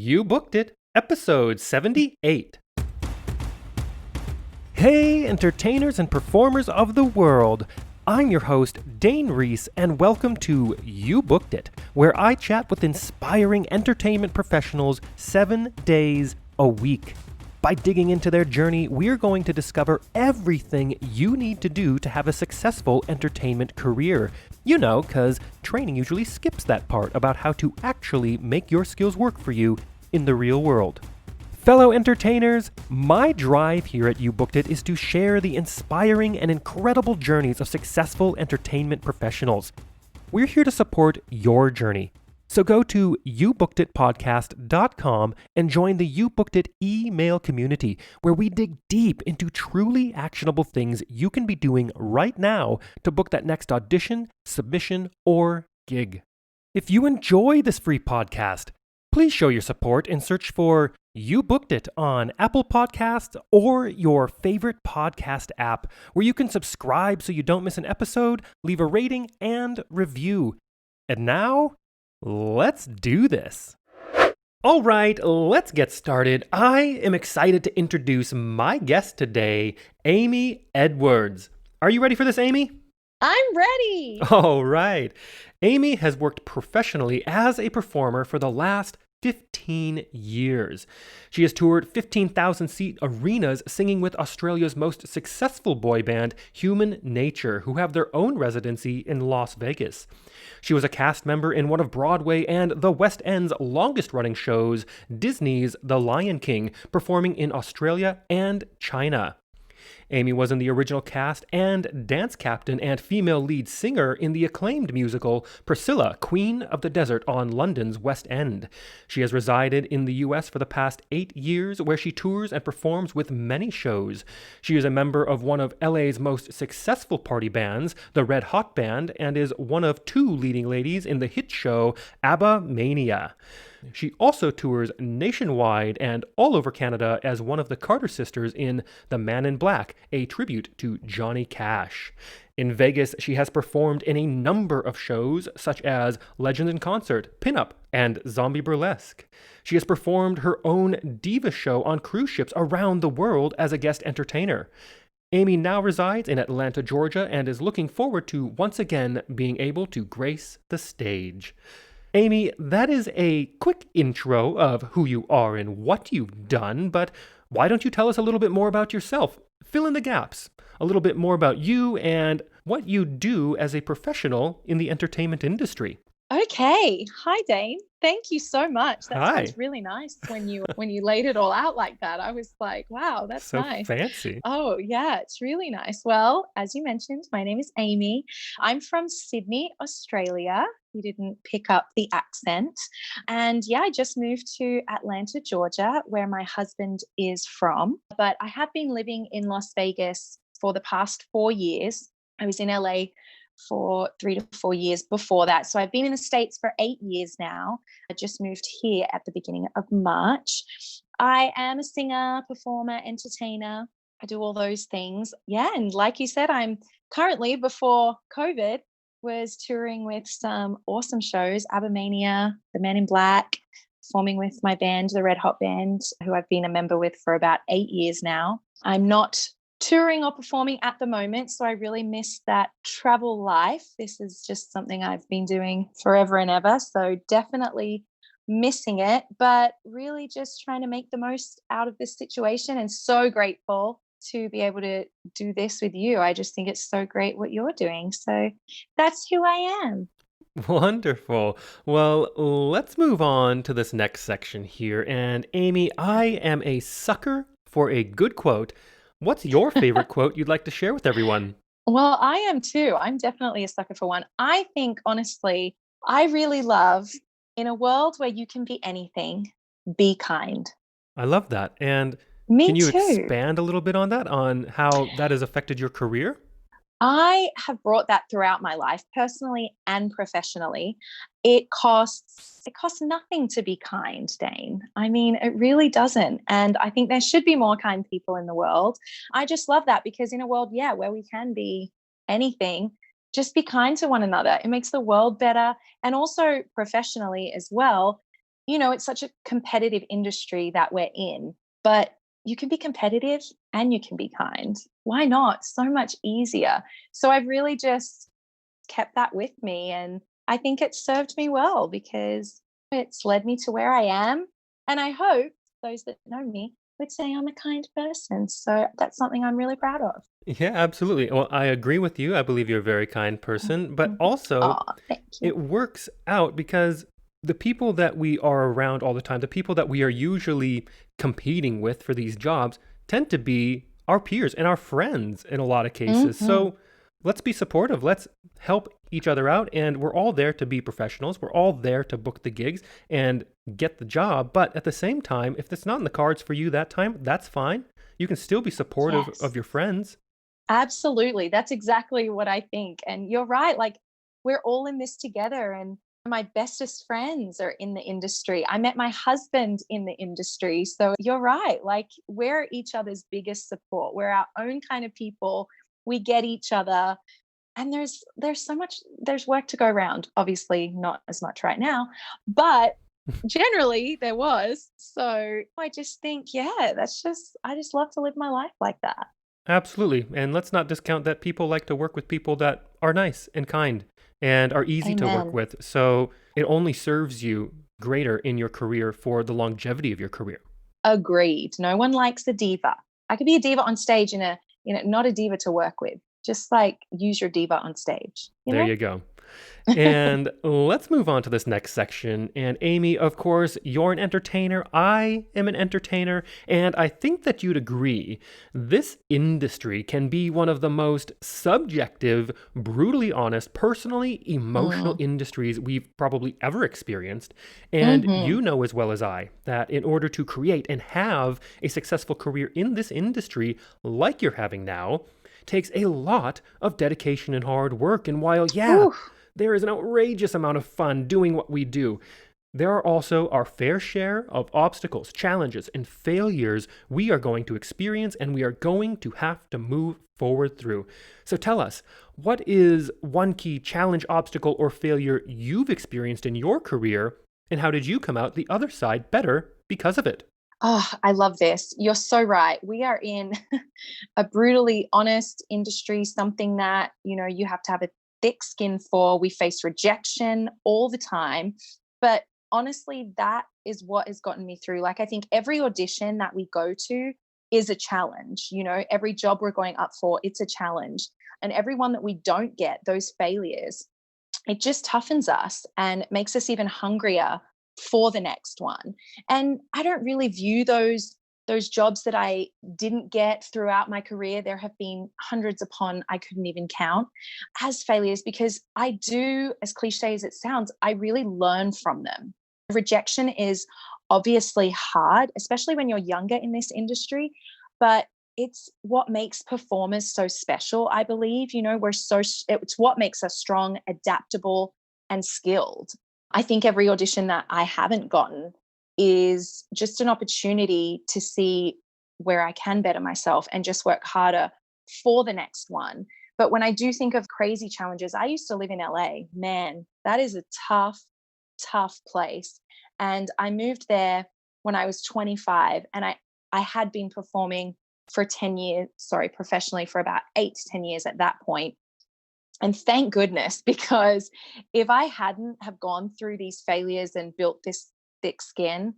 You Booked It, episode 78. Hey, entertainers and performers of the world. I'm your host, Dane Reese, and welcome to You Booked It, where I chat with inspiring entertainment professionals 7 days a week. By digging into their journey, we're going to discover everything you need to do to have a successful entertainment career. You know, because training usually skips that part about how to actually make your skills work for you in the real world. Fellow entertainers, my drive here at You Booked It is to share the inspiring and incredible journeys of successful entertainment professionals. We're here to support your journey. So go to youbookeditpodcast.com and join the You Booked It email community, where we dig deep into truly actionable things you can be doing right now to book that next audition, submission, or gig. If you enjoy this free podcast, please show your support and search for You Booked It on Apple Podcasts or your favorite podcast app, where you can subscribe so you don't miss an episode, leave a rating, and review. And now, let's do this. All right, let's get started. I am excited to introduce my guest today, Amy Edwards. Are you ready for this, Amy? I'm ready. All right. Amy has worked professionally as a performer for the last 15 years. She has toured 15,000-seat arenas singing with Australia's most successful boy band, Human Nature, who have their own residency in Las Vegas. She was a cast member in one of Broadway and the West End's longest-running shows, Disney's The Lion King, performing in Australia and China. Amy was in the original cast and dance captain and female lead singer in the acclaimed musical Priscilla, Queen of the Desert on London's West End. She has resided in the US for the past 8 years, where she tours and performs with many shows. She is a member of one of LA's most successful party bands, the Red Hot Band, and is one of 2 leading ladies in the hit show ABBA Mania. She also tours nationwide and all over Canada as one of the Carter sisters in The Man in Black, a tribute to Johnny Cash. In Vegas, she has performed in a number of shows such as Legends in Concert, Pinup, and Zombie Burlesque. She has performed her own diva show on cruise ships around the world as a guest entertainer. Amy now resides in Atlanta, Georgia, and is looking forward to once again being able to grace the stage. Amy, that is a quick intro of who you are and what you've done, but why don't you tell us a little bit more about yourself? Fill in the gaps. A little bit more about you and what you do as a professional in the entertainment industry. Okay. Hi, Dane. Thank you so much. That Hi. sounds really nice when you laid it all out like that. I was like, wow, that's So nice. fancy. Oh, yeah, it's really nice. Well, as you mentioned, my name is Amy. I'm from Sydney, Australia. You didn't pick up the accent. And yeah, I just moved to Atlanta, Georgia, where my husband is from. But I have been living in Las Vegas for the past 4 years. I was in LA for 3 to 4 years before that. So I've been in the States for 8 years now. I just moved here at the beginning of March. I am a singer, performer, entertainer. I do all those things. Yeah. And like you said, I'm currently, before COVID, was touring with some awesome shows, ABBA Mania, The Man in Black, performing with my band, the Red Hot Band, who I've been a member with for about 8 years now. I'm not touring or performing at the moment, so I really miss that travel life. This is just something I've been doing forever and ever, so definitely missing it, but really just trying to make the most out of this situation, and so grateful to be able to do this with you. I just think it's so great what you're doing. So that's who I am. Wonderful. Well, let's move on to this next section here. And Amy, I am a sucker for a good quote. What's your favorite quote you'd like to share with everyone? Well, I am too. I'm definitely a sucker for one. I think, honestly, I really love, in a world where you can be anything, be kind. I love that. And Me can you too. expand a little bit on that, on how that has affected your career? I have brought that throughout my life, personally and professionally. It costs nothing to be kind, Dane. I mean, it really doesn't. And I think there should be more kind people in the world. I just love that, because in a world, yeah, where we can be anything, just be kind to one another. It makes the world better. And also professionally as well, it's such a competitive industry that we're in, but you can be competitive and you can be kind. Why not? So much easier. So I've really just kept that with me. And I think it's served me well because it's led me to where I am. And I hope those that know me would say I'm a kind person. So that's something I'm really proud of. Yeah, absolutely. Well, I agree with you. I believe you're a very kind person, but Oh, also thank you. it works out because the people that we are around all the time, the people that we are usually competing with for these jobs, tend to be our peers and our friends in a lot of cases. Hmm. So let's be supportive. Let's help each other out. And we're all there to be professionals. We're all there to book the gigs and get the job. But at the same time, if it's not in the cards for you that time, that's fine. You can still be supportive of Yes. your friends. Absolutely. That's exactly what I think. And you're right. Like, we're all in this together. And my bestest friends are in the industry. I met my husband in the industry. So you're right. Like, we're each other's biggest support. We're our own kind of people. We get each other. And there's so much there's work to go around. Obviously, not as much right now, but generally there was. So I just think, yeah, I just love to live my life like that. Absolutely. And let's not discount that people like to work with people that are nice and kind and are easy to work Amen. with. So it only serves you greater in your career for the longevity of your career. Agreed. No one likes a diva. I could be a diva on stage and not a diva to work with. Just like use your diva on stage, you There know? you go. And let's move on to this next section. And Amy, of course, you're an entertainer. I am an entertainer. And I think that you'd agree this industry can be one of the most subjective, brutally honest, personally emotional Mm. industries we've probably ever experienced. And Mhm. you know as well as I that in order to create and have a successful career in this industry like you're having now, takes a lot of dedication and hard work. And while, yeah, Ooh. there is an outrageous amount of fun doing what we do, there are also our fair share of obstacles, challenges, and failures we are going to experience and we are going to have to move forward through. So tell us, what is one key challenge, obstacle, or failure you've experienced in your career, and how did you come out the other side better because of it? Oh, I love this. You're so right. We are in a brutally honest industry, something that, you have to have a thick skin for. We face rejection all the time. But honestly, that is what has gotten me through. Like, I think every audition that we go to is a challenge. Every job we're going up for, it's a challenge. And every one that we don't get, those failures, it just toughens us and makes us even hungrier for the next one. And I don't really view those jobs that I didn't get throughout my career, there have been hundreds upon I couldn't even count, as failures, because I do, as cliche as it sounds, I really learn from them. Rejection is obviously hard, especially when you're younger in this industry, but it's what makes performers so special, I believe. It's what makes us strong, adaptable, and skilled. I think every audition that I haven't gotten is just an opportunity to see where I can better myself and just work harder for the next one. But when I do think of crazy challenges, I used to live in LA. Man, that is a tough, tough place. And I moved there when I was 25, and I had been performing for 10 years, sorry, professionally for about 8 to 10 years at that point. And thank goodness, because if I hadn't have gone through these failures and built this thick skin,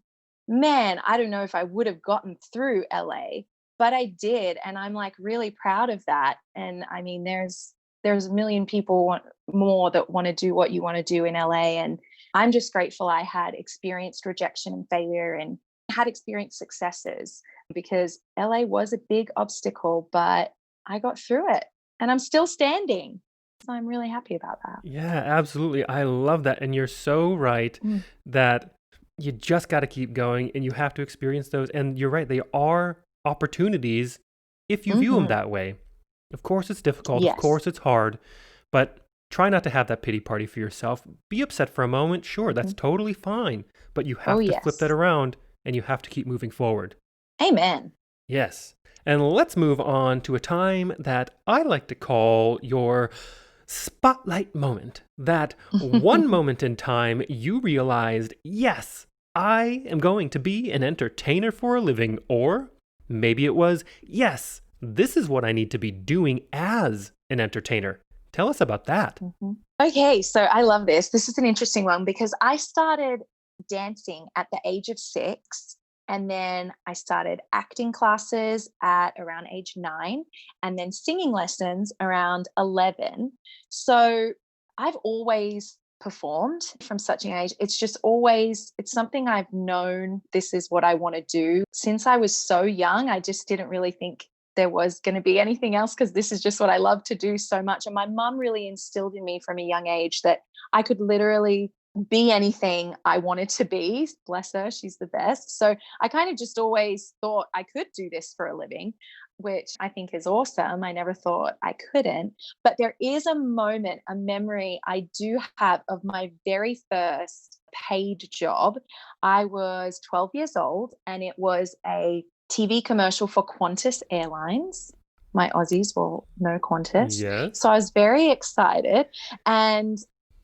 man, I don't know if I would have gotten through LA, but I did. And I'm like really proud of that. And I mean, there's a million people more that want to do what you want to do in LA. And I'm just grateful I had experienced rejection and failure and had experienced successes, because LA was a big obstacle, but I got through it and I'm still standing. So I'm really happy about that. Yeah, absolutely. I love that. And you're so right Mm. that you just got to keep going and you have to experience those. And you're right, they are opportunities if you view them Mhm. that way. Of course, it's difficult. Of Yes. course, it's hard. But try not to have that pity party for yourself. Be upset for a moment. Sure, that's Mhm. totally fine. But you Oh, have to flip that yes. around and you have to keep moving forward. Amen. Yes. And let's move on to a time that I like to call your spotlight moment. That one moment in time you realized, yes, I am going to be an entertainer for a living. Or maybe it was, yes, this is what I need to be doing as an entertainer. Tell us about that. Mhm. Okay, so I love this. This is an interesting one because I started dancing at the age of 6. And then I started acting classes at around age 9, and then singing lessons around 11. So I've always performed from such an age. It's just always, it's something I've known this is what I want to do. Since I was so young, I just didn't really think there was going to be anything else because this is just what I love to do so much. And my mum really instilled in me from a young age that I could literally be anything I wanted to be. Bless her, she's the best. So I kind of just always thought I could do this for a living, which I think is awesome. I never thought I couldn't. But there is a moment, a memory I do have of my very first paid job. I was 12 years old and it was a TV commercial for Qantas Airlines. My Aussies will know Qantas. Yes. So I was very excited and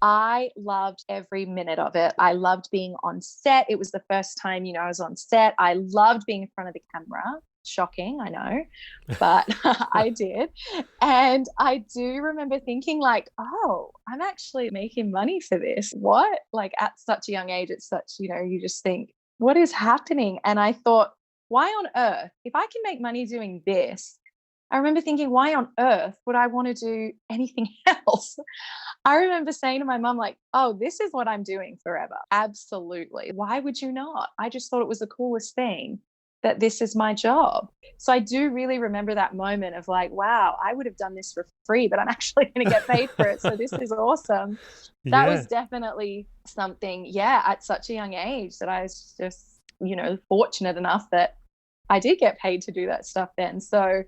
I loved every minute of it. I loved being on set. It was the first time, I was on set. I loved being in front of the camera. Shocking, I know, but I did. And I do remember thinking, like, oh, I'm actually making money for this. What? Like at such a young age, it's such, you just think, what is happening? And I thought, why on earth, if I can make money doing this, I remember thinking, why on earth would I want to do anything else? I remember saying to my mum, like, oh, this is what I'm doing forever. Absolutely. Why would you not? I just thought it was the coolest thing that this is my job. So I do really remember that moment of like, wow, I would have done this for free, but I'm actually going to get paid for it. So this is awesome. That Yeah. was definitely something, yeah, at such a young age that I was just, fortunate enough that I did get paid to do that stuff then. So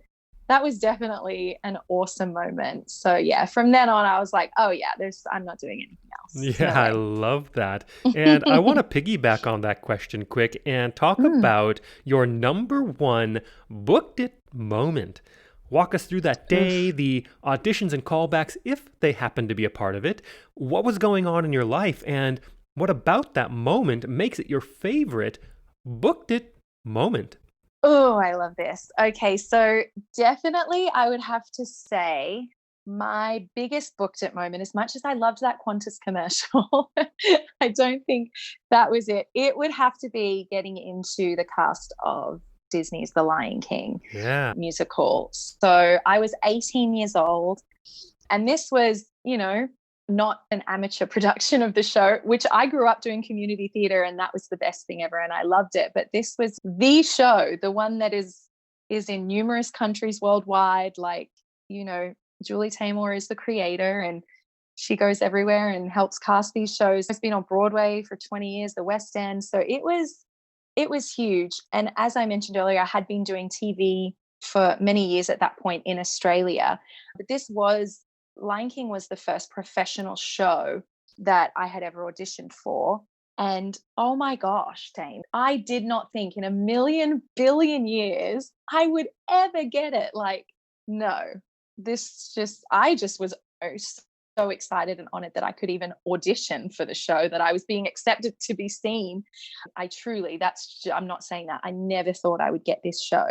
that was definitely an awesome moment. So yeah, from then on, I was like, oh yeah, I'm not doing anything else. Yeah, No I way. love that. And I want to piggyback on that question quick and talk Mm. about your number one booked it moment. Walk us through that day, Oof. the auditions and callbacks, if they happen to be a part of it. What was going on in your life, and what about that moment makes it your favorite booked it moment? Oh, I love this. Okay, so definitely I would have to say my biggest booked it moment, as much as I loved that Qantas commercial, I don't think that was it. It would have to be getting into the cast of Disney's The Lion King Yeah. musical. So I was 18 years old, and this was, not an amateur production of the show, which I grew up doing community theater and that was the best thing ever and I loved it. But this was the show, the one that is in numerous countries worldwide. Like, Julie Taymor is the creator and she goes everywhere and helps cast these shows. It's been on Broadway for 20 years, the West End. So it was huge. And as I mentioned earlier, I had been doing TV for many years at that point in Australia. But Lion King was the first professional show that I had ever auditioned for. And oh my gosh, Dane, I did not think in a million billion years I would ever get it. Like, no, I just was so excited and honored that I could even audition for the show, that I was being accepted to be seen. I'm not saying that. I never thought I would get this show,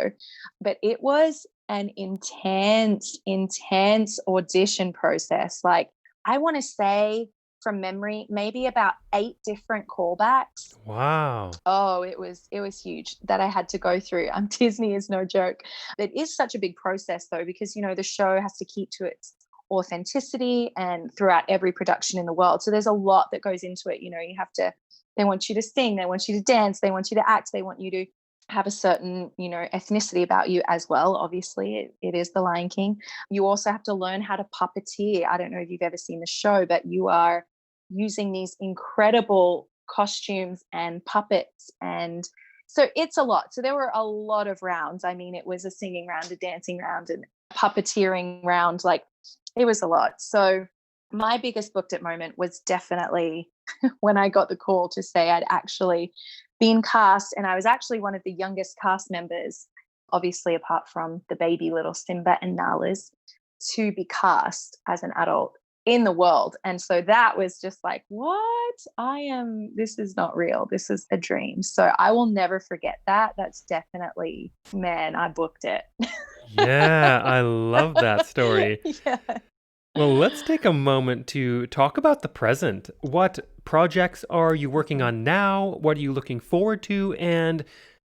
but it was an intense audition process. Like, I want to say from memory, maybe about 8 different callbacks. Wow. Oh, it was huge that I had to go through. Disney is no joke. It is such a big process though, because the show has to keep to its authenticity and throughout every production in the world. So there's a lot that goes into it. They want you to sing, they want you to dance, they want you to act, they want you to have a certain, ethnicity about you as well. Obviously, it is the Lion King. You also have to learn how to puppeteer. I don't know if you've ever seen the show, but you are using these incredible costumes and puppets, and so it's a lot. So there were a lot of rounds. I mean, it was a singing round, a dancing round, and puppeteering round. Like, it was a lot. So my biggest booked it moment was definitely when I got the call to say I'd actually been cast, and I was actually one of the youngest cast members, obviously apart from the baby little Simba and Nala's, to be cast as an adult. in the world. And so that was just like, what? This is not real. This is a dream. So I will never forget that. That's definitely, man, I booked it. Yeah, I love that story. Yeah. Well, let's take a moment to talk about the present. What projects are you working Mhm. on now? What are you looking forward to? And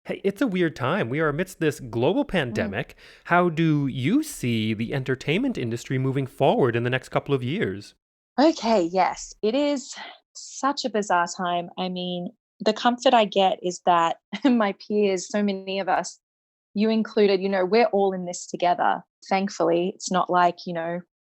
hey, it's a weird time. We are amidst this global Mm. pandemic. How do you see the entertainment industry moving forward in the next couple of years? Okay, yes, it is such a bizarre time. I mean, the comfort I get is that my peers, so many of us, you included, we're all in this together. Thankfully, it's not like,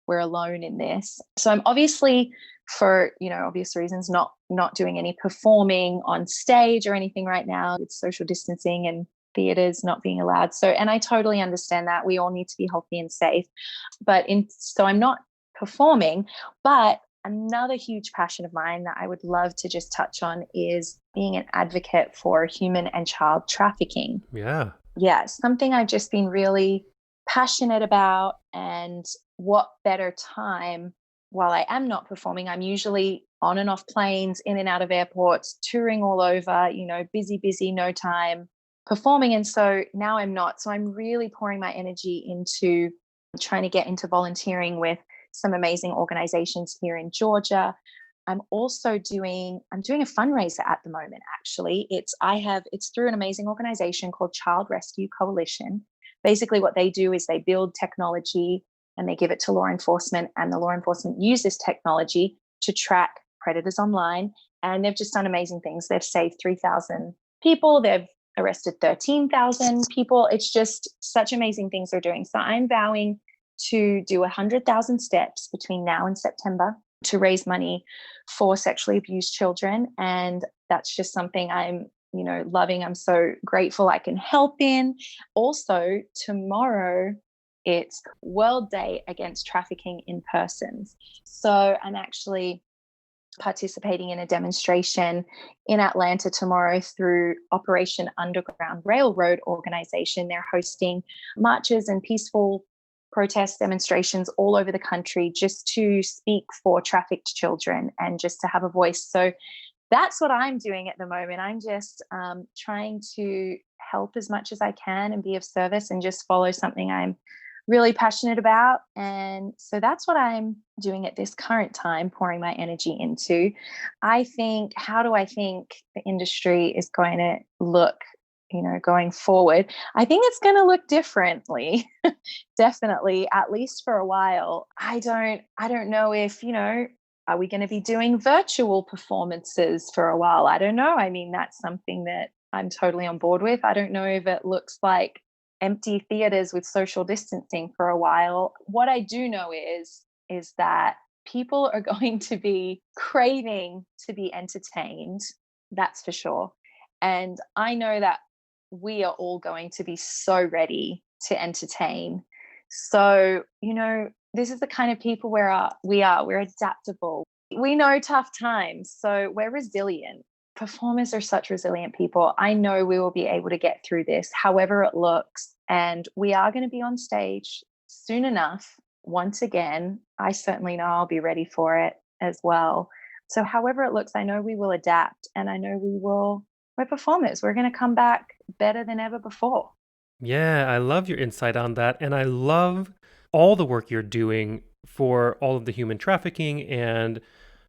we're alone in this. So I'm obviously, for, obvious reasons, not doing any performing on stage or anything right now. It's social distancing and theaters not being allowed. So, and I totally understand that we all need to be healthy and safe. So I'm not performing, but another huge passion of mine that I would love to just touch on is being an advocate for human and child trafficking. Yeah. Yeah, something I've just been really passionate about. And what better time while I am not performing? I'm usually on and off planes, in and out of airports, touring all over, busy, busy, no time performing. And so now I'm not. So I'm really pouring my energy into trying to get into volunteering with some amazing organizations here in Georgia. I'm doing a fundraiser at the moment. Actually, it's through an amazing organization called Child Rescue Coalition. Basically what they do is they build technology and they give it to law enforcement, and the law enforcement use this technology to track predators online. And they've just done amazing things. They've saved 3,000 people, they've arrested 13,000 people. It's just such amazing things they're doing. So I'm vowing to do 100,000 steps between now and September to raise money for sexually abused children. And that's just something I'm, loving. I'm so grateful I can help in. Also, tomorrow, it's World Day Against Trafficking in Persons. So I'm actually participating in a demonstration in Atlanta tomorrow through Operation Underground Railroad organization. They're hosting marches and peaceful protest demonstrations all over the country just to speak for trafficked children and just to have a voice. So that's what I'm doing at the moment. I'm just trying to help as much as I can and be of service and just follow something I'm really passionate about. And so that's what I'm doing at this current time, pouring my energy into. How do I think the industry is going to look, going forward? I think it's going to look differently. Definitely, at least for a while. I don't know if, are we going to be doing virtual performances for a while? I don't know. I mean, that's something that I'm totally on board with. I don't know if it looks like empty theaters with social distancing for a while. What I do know is that people are going to be craving to be entertained. That's for sure. And I know that we are all going to be so ready to entertain. So, this is the kind of people we're adaptable. We know tough times, so we're resilient. Performers are such resilient people. I know we will be able to get through this, however it looks. And we are going to be on stage soon enough. Once again, I certainly know I'll be ready for it as well. So, however it looks, I know we will adapt, and I know we're performers. We're going to come back better than ever before. Yeah, I love your insight on that. And I love all the work you're doing for all of the human trafficking and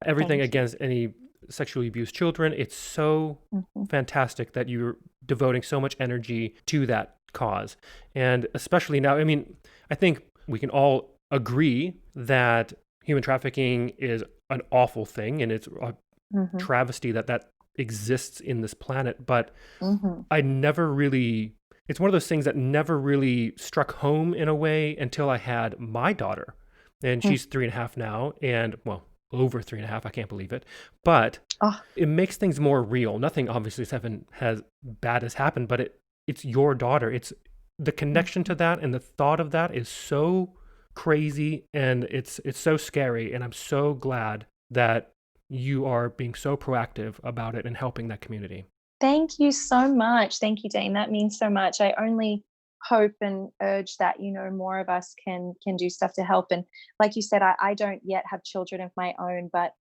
everything Thank you. against any sexually abused children. It's so Mhm. fantastic that you're devoting so much energy to that cause. And especially now, I mean, I think we can all agree that human trafficking is an awful thing and it's a Mhm. travesty that that exists in this planet. But Mhm. I never really, it's one of those things that never really struck home in a way until I had my daughter. And Mm. she's 3.5 now, and well, over 3.5. I can't believe it. But Oh, it makes things more real. Nothing obviously has bad has happened, but it's your daughter. It's the connection to mhm. that and the thought of that is so crazy and it's so scary. And I'm so glad that you are being so proactive about it and helping that community. Thank you so much. Thank you, Dane. That means so much. I only hope and urge that, more of us can do stuff to help. And like you said, I don't yet have children of my own, but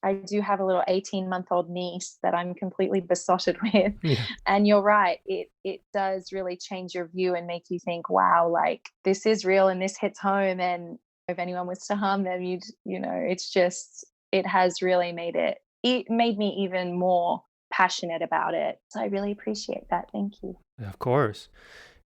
I do have a little 18-month-old niece that I'm completely besotted with. Yeah. And you're right, it does really change your view and make you think, wow, like this is real and this hits home. And if anyone was to harm them, it's just, it has really it made me even more passionate about it. So I really appreciate that. Thank you. Of course.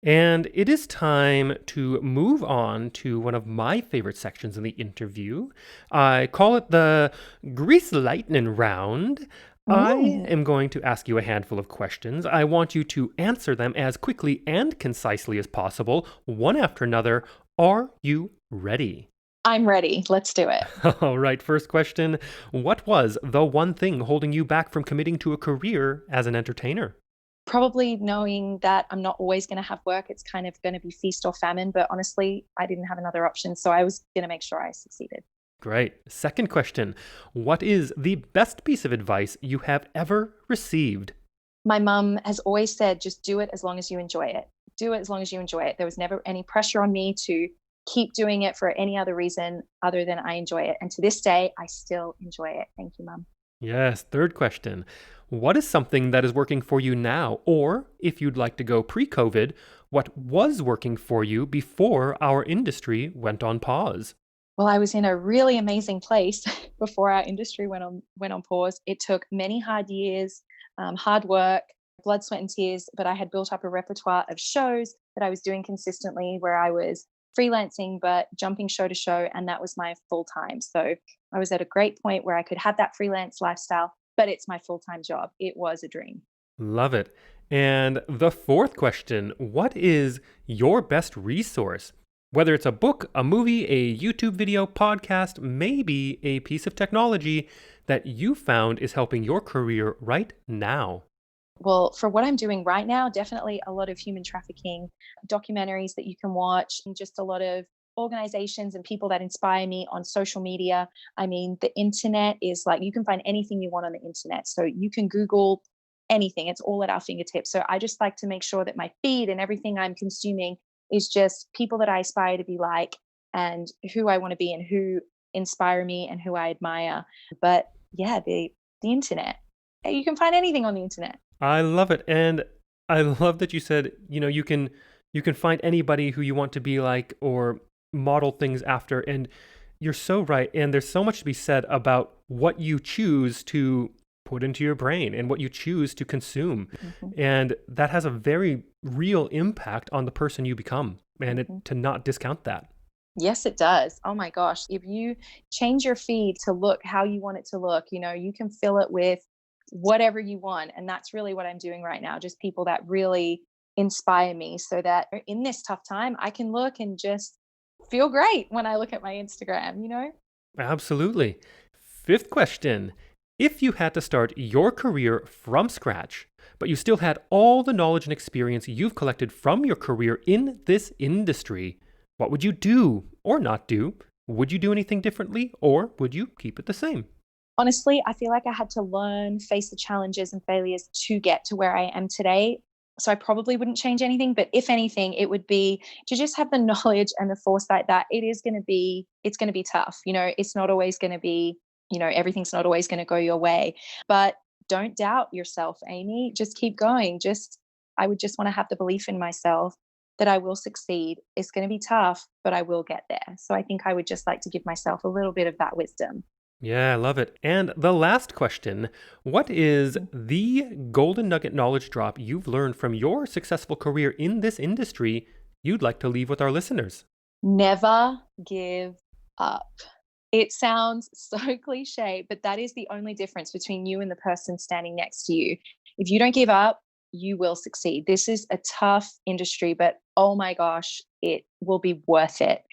And it is time to move on to one of my favorite sections in the interview. I call it the Grease Lightning Round. I Mm. am going to ask you a handful of questions. I want you to answer them as quickly and concisely as possible, one after another. Are you ready? I'm ready. Let's do it. All right, first question. What was the one thing holding you back from committing to a career as an entertainer? Probably knowing that I'm not always going to have work. It's kind of going to be feast or famine. But honestly, I didn't have another option. So I was going to make sure I succeeded. Great. Second question. What is the best piece of advice you have ever received? My mum has always said, just do it as long as you enjoy it. Do it as long as you enjoy it. There was never any pressure on me to keep doing it for any other reason other than I enjoy it. And to this day, I still enjoy it. Thank you, mum. Yes. Third question. What is something that is working for you now? Or if you'd like to go pre COVID, what was working for you before our industry went on pause? Well, I was in a really amazing place before our industry went on pause. It took many hard years, hard work, blood, sweat, and tears, but I had built up a repertoire of shows that I was doing consistently, where I was freelancing but jumping show to show, and that was my full time. So I was at a great point where I could have that freelance lifestyle, but it's my full time job. It was a dream. Love it. And the fourth question. What is your best resource? Whether it's a book, a movie, a YouTube video, podcast, maybe a piece of technology that you found is helping your career right now. Well, for what I'm doing right now, definitely a lot of human trafficking documentaries that you can watch, and just a lot of organizations and people that inspire me on social media. I mean, the internet is like, you can find anything you want on the internet. So you can Google anything, it's all at our fingertips. So I just like to make sure that my feed and everything I'm consuming is just people that I aspire to be like, and who I want to be, and who inspire me and who I admire. But yeah, the internet. You can find anything on the internet. I love it. And I love that you said, you can find anybody who you want to be like or model things after. And you're so right. And there's so much to be said about what you choose to put into your brain and what you choose to consume. Mhm. And that has a very real impact on the person you become. And Mhm. to not discount that. Yes, it does. Oh my gosh. If you change your feed to look how you want it to look, you can fill it with whatever you want. And that's really what I'm doing right now. Just people that really inspire me, so that in this tough time, I can look and just feel great when I look at my Instagram. Absolutely. Fifth question. If you had to start your career from scratch, but you still had all the knowledge and experience you've collected from your career in this industry, what would you do or not do? Would you do anything differently, or would you keep it the same? Honestly, I feel like I had to learn, face the challenges and failures to get to where I am today. So I probably wouldn't change anything, but if anything, it would be to just have the knowledge and the foresight that it's going to be tough. It's not always going to be, everything's not always going to go your way, but don't doubt yourself, Amy. Just keep going. I would just want to have the belief in myself that I will succeed. It's going to be tough, but I will get there. So I think I would just like to give myself a little bit of that wisdom. Yeah, I love it. And the last question. What is the golden nugget knowledge drop you've learned from your successful career in this industry you'd like to leave with our listeners? Never give up. It sounds so cliche, but that is the only difference between you and the person standing next to you. If you don't give up, you will succeed. This is a tough industry, but oh my gosh, it will be worth it.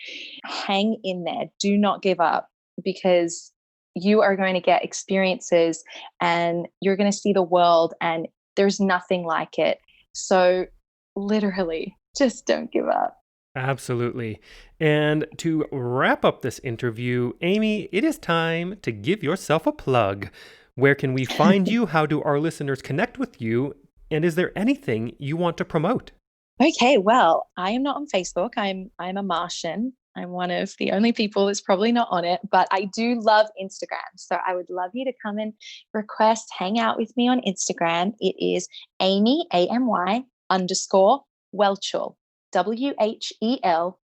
Hang in there. Do not give up, because you are going to get experiences and you're going to see the world, and there's nothing like it. So, literally, just don't give up. Absolutely. And to wrap up this interview, Amy, it is time to give yourself a plug. Where can we find you? How do our listeners connect with you? And is there anything you want to promote? Okay, well, I am not on Facebook. I'm a Martian. I'm one of the only people that's probably not on it, but I do love Instagram. So I would love you to come and hang out with me on Instagram. It is Amy, AMY underscore Welchel, WHELCHEL.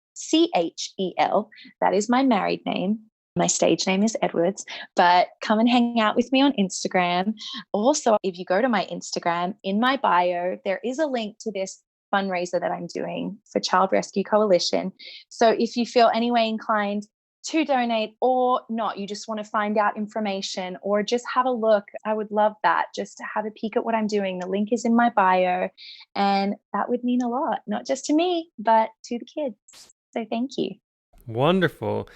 That is my married name. My stage name is Edwards, but come and hang out with me on Instagram. Also, if you go to my Instagram, in my bio, there is a link to this fundraiser that I'm doing for Child Rescue Coalition. So if you feel any way inclined to donate or not, you just want to find out information or just have a look, I would love that. Just to have a peek at what I'm doing. The link is in my bio, and that would mean a lot, not just to me, but to the kids. So thank you. Wonderful.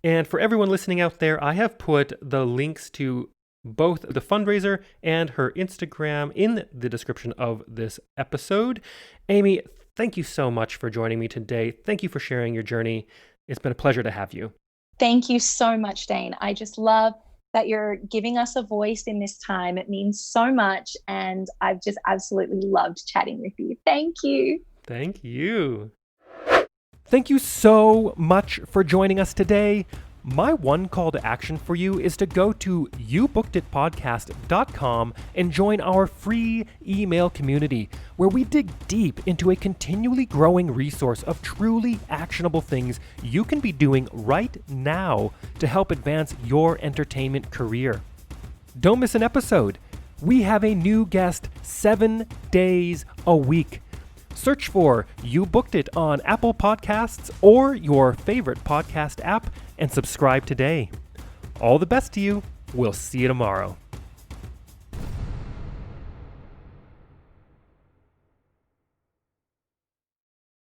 And for everyone listening out there, I have put the links to both the fundraiser and her Instagram in the description of this episode. Amy, thank you so much for joining me today. Thank you for sharing your journey. It's been a pleasure to have you. Thank you so much, Dane. I just love that you're giving us a voice in this time. It means so much, and I've just absolutely loved chatting with you. Thank you. Thank you. Thank you so much for joining us today. My one call to action for you is to go to youbookeditpodcast.com and join our free email community, where we dig deep into a continually growing resource of truly actionable things you can be doing right now to help advance your entertainment career. Don't miss an episode. We have a new guest 7 days a week. Search for You Booked It on Apple Podcasts or your favorite podcast app and subscribe today. All the best to you. We'll see you tomorrow.